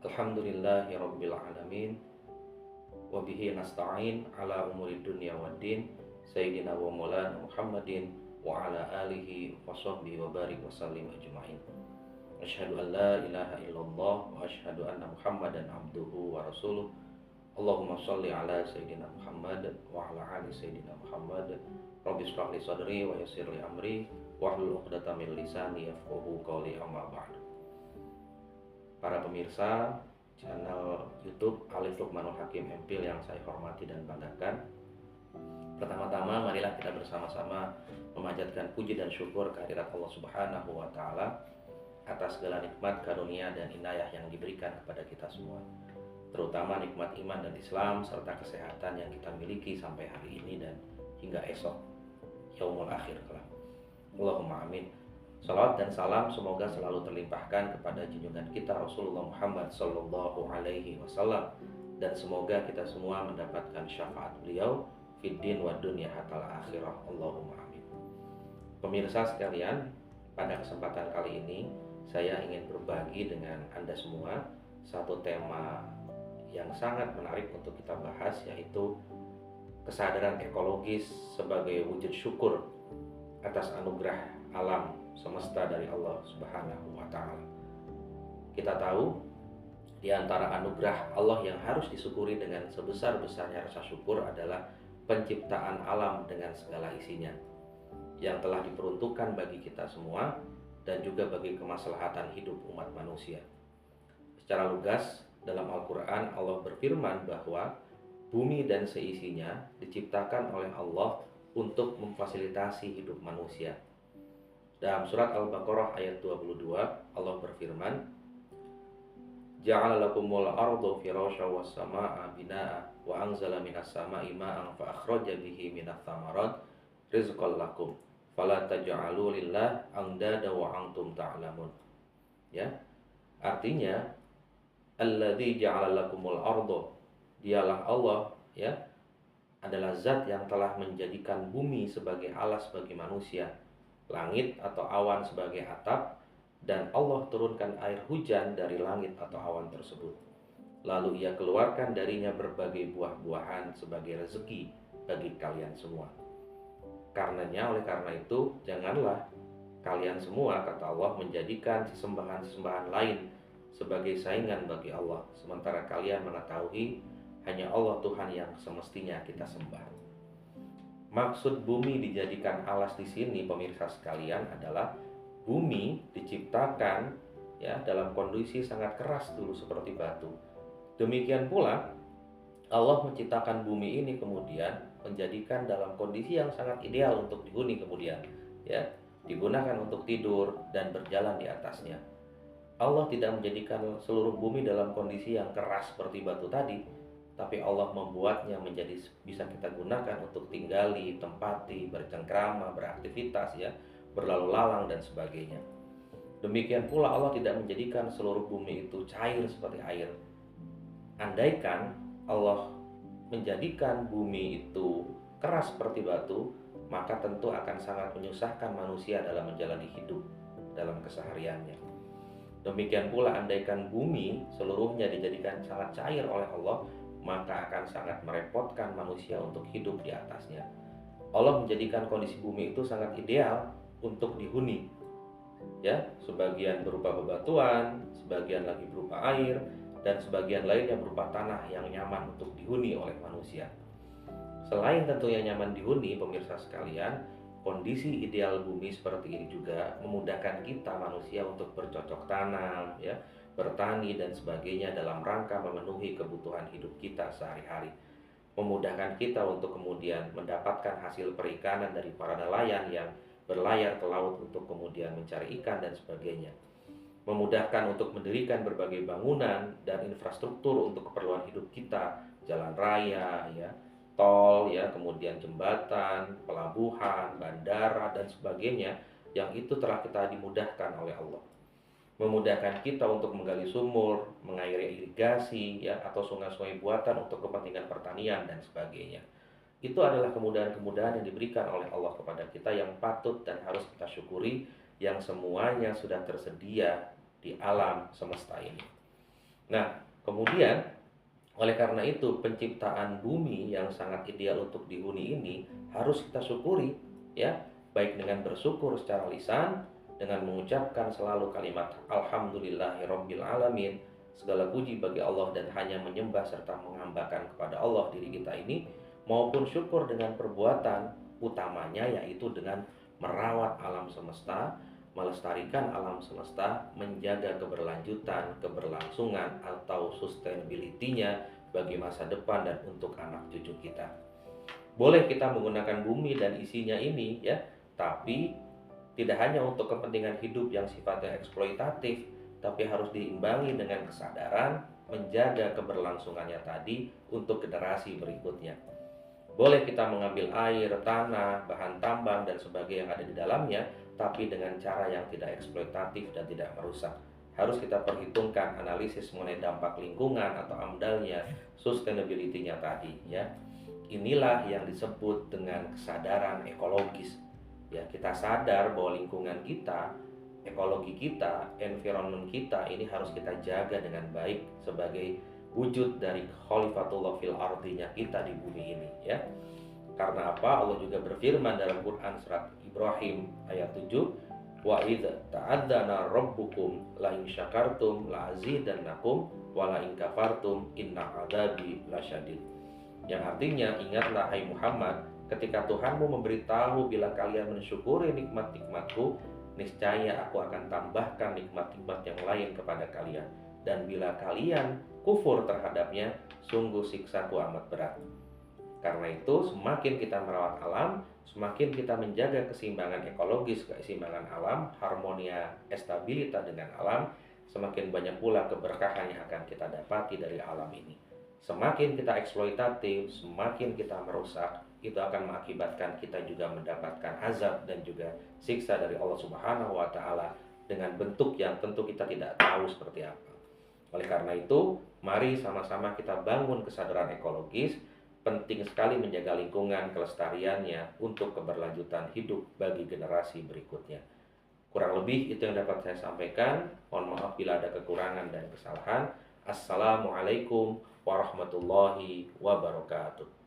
Alhamdulillahi Rabbil Alamin. Wabihi nasta'in ala umuri dunya waddin. Sayyidina wa maulana Muhammadin wa ala alihi wa sahbihi wa barik wa sallim ajma'in. Asyhadu an la ilaha illallah wa asyhadu anna Muhammadan abduhu wa rasuluh. Allahumma sholli ala Sayyidina Muhammad wa ala ali Sayyidina Muhammad. Rabbi shrah li sadri wa yassir li amri wahlul 'uqdatam min lisani yafqahu qawli, amma ba'du. Para pemirsa channel YouTube Alif Lukmanul Hakim Empil yang saya hormati dan banggakan, pertama-tama marilah kita bersama-sama memanjatkan puji dan syukur kehadirat Allah Subhanahu wa Ta'ala atas segala nikmat, karunia, dan inayah yang diberikan kepada kita semua, terutama nikmat iman dan Islam serta kesehatan yang kita miliki sampai hari ini dan hingga esok yaumul akhir kelak. Allahumma amin. Salawat dan salam semoga selalu terlimpahkan kepada junjungan kita Rasulullah Muhammad Sallallahu Alaihi Wasallam, dan semoga kita semua mendapatkan syafaat beliau fid din wa dunya hatal akhirah. Allahumma amin. Pemirsa sekalian, pada kesempatan kali ini saya ingin berbagi dengan Anda semua satu tema yang sangat menarik untuk kita bahas, yaitu kesadaran ekologis sebagai wujud syukur atas anugerah alam semesta dari Allah Subhanahu wa Ta'ala. Kita tahu di antara anugerah Allah yang harus disyukuri dengan sebesar-besarnya rasa syukur adalah penciptaan alam dengan segala isinya yang telah diperuntukkan bagi kita semua dan juga bagi kemaslahatan hidup umat manusia. Secara lugas dalam Al-Quran Allah berfirman bahwa bumi dan seisinya diciptakan oleh Allah untuk memfasilitasi hidup manusia. Dalam surat Al-Baqarah ayat 22 Allah berfirman, Ja'ala lakumul ardu firasya was samaa'a binaa'a wa anzala minas samaa'i ma'an fa akhraja bihi minats tsamarat rizqan lakum fala taj'alu lillahi andada wa antum ta'lamun. Ya. Artinya alladzi ja'ala lakumul ardu, dialah Allah, ya, adalah zat yang telah menjadikan bumi sebagai alas bagi manusia, langit atau awan sebagai atap, dan Allah turunkan air hujan dari langit atau awan tersebut. Lalu Ia keluarkan darinya berbagai buah-buahan sebagai rezeki bagi kalian semua. Oleh karena itu, janganlah kalian semua, kata Allah, menjadikan sesembahan-sesembahan lain sebagai saingan bagi Allah, sementara kalian mengetahui hanya Allah Tuhan yang semestinya kita sembah. Maksud bumi dijadikan alas di sini, pemirsa sekalian, adalah bumi diciptakan ya dalam kondisi sangat keras dulu seperti batu. Demikian pula Allah menciptakan bumi ini kemudian menjadikan dalam kondisi yang sangat ideal untuk dihuni kemudian, ya, digunakan untuk tidur dan berjalan di atasnya. Allah tidak menjadikan seluruh bumi dalam kondisi yang keras seperti batu tadi, tapi Allah membuatnya menjadi bisa kita gunakan untuk tinggali, tempati, bercengkrama, beraktivitas, ya, berlalu lalang dan sebagainya. Demikian pula Allah tidak menjadikan seluruh bumi itu cair seperti air. Andaikan Allah menjadikan bumi itu keras seperti batu, maka tentu akan sangat menyusahkan manusia dalam menjalani hidup dalam kesehariannya. Demikian pula andaikan bumi seluruhnya dijadikan sangat cair oleh Allah, maka akan sangat merepotkan manusia untuk hidup di atasnya. Allah menjadikan kondisi bumi itu sangat ideal untuk dihuni, ya, sebagian berupa bebatuan, sebagian lagi berupa air, dan sebagian lainnya berupa tanah yang nyaman untuk dihuni oleh manusia. Selain tentunya nyaman dihuni, pemirsa sekalian, kondisi ideal bumi seperti ini juga memudahkan kita manusia untuk bercocok tanam, ya, bertani dan sebagainya dalam rangka memenuhi kebutuhan hidup kita sehari-hari. Memudahkan kita untuk kemudian mendapatkan hasil perikanan dari para nelayan yang berlayar ke laut untuk kemudian mencari ikan dan sebagainya. Memudahkan untuk mendirikan berbagai bangunan dan infrastruktur untuk keperluan hidup kita, jalan raya, ya, tol, ya, kemudian jembatan, pelabuhan, bandara dan sebagainya, yang itu telah kita dimudahkan oleh Allah. Memudahkan kita untuk menggali sumur, mengairi irigasi, ya, atau sungai-sungai buatan untuk kepentingan pertanian dan sebagainya. Itu adalah kemudahan-kemudahan yang diberikan oleh Allah kepada kita yang patut dan harus kita syukuri, yang semuanya sudah tersedia di alam semesta ini. Nah, kemudian oleh karena itu penciptaan bumi yang sangat ideal untuk dihuni ini harus kita syukuri, ya, baik dengan bersyukur secara lisan, dengan mengucapkan selalu kalimat alhamdulillahirabbil alamin, segala puji bagi Allah dan hanya menyembah serta menghambakan kepada Allah diri kita ini, maupun syukur dengan perbuatan utamanya yaitu dengan merawat alam semesta, melestarikan alam semesta, menjaga keberlanjutan, keberlangsungan atau sustainability-nya bagi masa depan dan untuk anak cucu kita. Boleh kita menggunakan bumi dan isinya ini, ya, tapi tidak hanya untuk kepentingan hidup yang sifatnya eksploitatif, tapi harus diimbangi dengan kesadaran menjaga keberlangsungannya tadi untuk generasi berikutnya. Boleh kita mengambil air, tanah, bahan tambang, dan sebagainya yang ada di dalamnya, tapi dengan cara yang tidak eksploitatif dan tidak merusak. Harus kita perhitungkan analisis mengenai dampak lingkungan atau AMDAL-nya, sustainability-nya tadi, ya. Inilah yang disebut dengan kesadaran ekologis. Ya, kita sadar bahwa lingkungan kita, ekologi kita, environment kita ini harus kita jaga dengan baik sebagai wujud dari khalifatullah fil ardinya kita di bumi ini, ya. Karena apa? Allah juga berfirman dalam Quran surat Ibrahim ayat 7, wa idza ta'adzana rabbukum la in syakartum la azidannakum wa la in kafartum inna adzabi lasyadid. Yang artinya, ingatlah hai Muhammad, ketika Tuhanmu memberitahu bila kalian mensyukuri nikmat-nikmatku, niscaya aku akan tambahkan nikmat-nikmat yang lain kepada kalian. Dan bila kalian kufur terhadapnya, sungguh siksaku amat berat. Karena itu, semakin kita merawat alam, semakin kita menjaga keseimbangan ekologis, keseimbangan alam, harmonia, stabilitas dengan alam, semakin banyak pula keberkahan yang akan kita dapati dari alam ini. Semakin kita eksploitatif, semakin kita merusak, itu akan mengakibatkan kita juga mendapatkan azab dan juga siksa dari Allah Subhanahu wa Ta'ala dengan bentuk yang tentu kita tidak tahu seperti apa. Oleh karena itu, mari sama-sama kita bangun kesadaran ekologis. Penting sekali menjaga lingkungan, kelestariannya untuk keberlanjutan hidup bagi generasi berikutnya. Kurang lebih itu yang dapat saya sampaikan. Mohon maaf bila ada kekurangan dan kesalahan. Assalamualaikum warahmatullahi wabarakatuh.